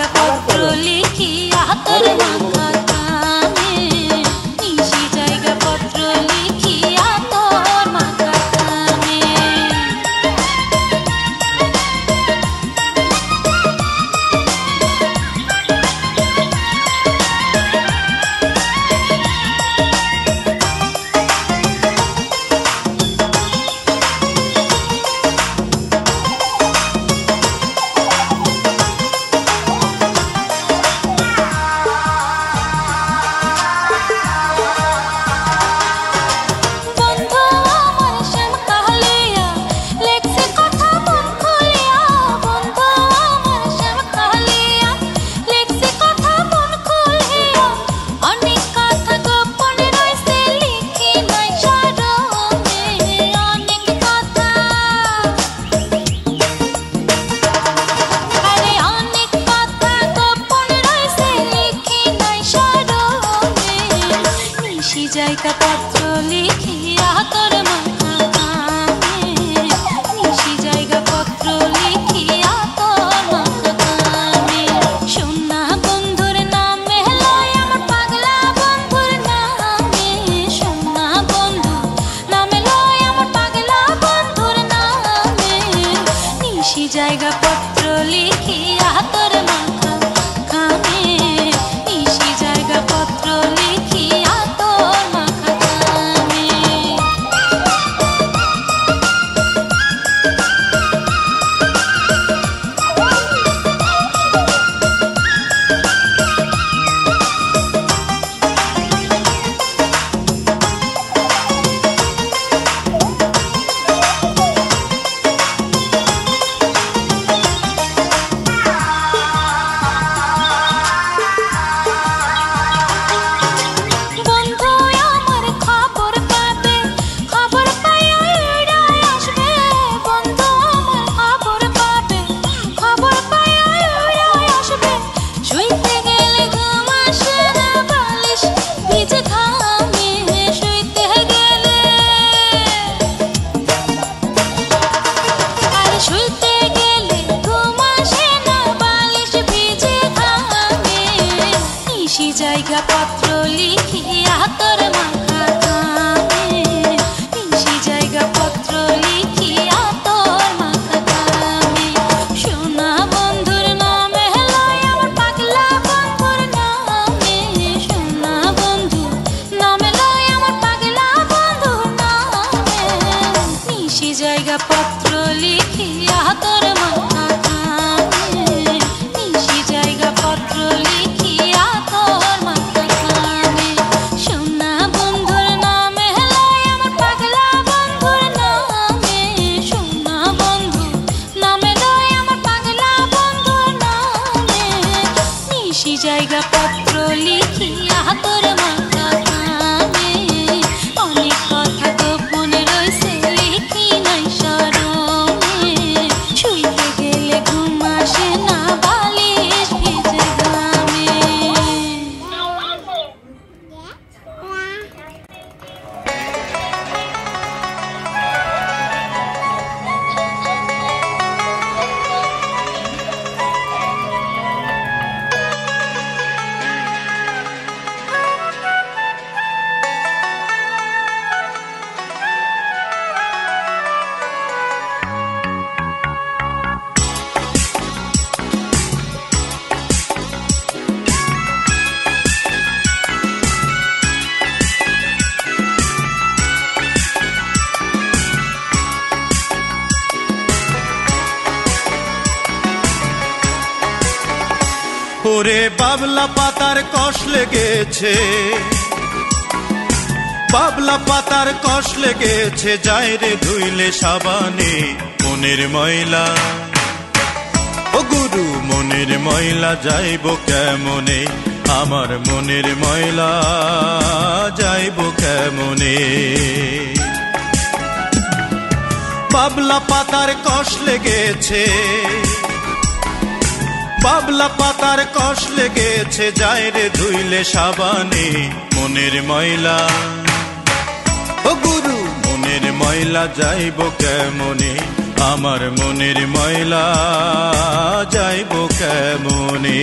জায়গা পত্র লিখিয়া তোর মাথা কানে, নিশি জায়গা পত্র লিখিয়া তোর মাথা কানে। জায়গা পত্র লিখিয়া তোর মাথা কানে, নিশি জায়গা পত্র লিখিয়া তোর মাথা কানে। সোনা বন্ধুর নামে লয় আমার পাগলা বন্ধুর নামে, সোনা বন্ধু নামে লয় আমার পাগলা বন্ধুর নামে, নিশি জায়গা পত্র লিখিয়া তোর মাথা কানে, নিশি জায়গা পত্র লিখিয়া তোর মাথা কানে। জায়গা পত্র লিখিয়া তোর মাথা কানে, নিশি জায়গা পত্র লিখিয়া তোর মাথা কানে। সোনা বন্ধুর নামে লয় আমার পাগলা বন্ধুর নামে, সোনা বন্ধু নামে লয় আমার পাগলা বন্ধুর নামে, নিশি জায়গা পত্র লিখিয়া তোর মাথা কানে, নিশি জায়গা পত্র লিখিয়া তোর মাথা কানে। সোনা বন্ধুর নামে লয় আমার পাগলা বন্ধুর নামে, সোনা বন্ধু নামে লয় আমার পাগলা বন্ধুর নামে, নিশি জায়গা পত্র লিখিয়া তোর মাথা কানে। অনেক কথা গোপনে রইছে লিখি নাই স্মরণে, শুইতে গেলে ঘুম আসে না বালিশ ভিজে ঘামে। ওরে বাবলা পাতার কষ লেগেছে, বাবলা পাতার কষ লেগেছে, যায় রে ধুইলে সাবানে মনের ময়লা। ও গুরু মনের ময়লা যাইব কেমনে, আমার মনের ময়লা যাইব কেমনে। বাবলা পাতার কষ লেগেছে, বাবলা পাতার কষ লেগেছে, যায় রে ধুইলে সাবানে মনের ময়লা। ও গুরু মনের ময়লা যাইব কেমনে, আমার মনের ময়লা যাইব কেমনে। মনে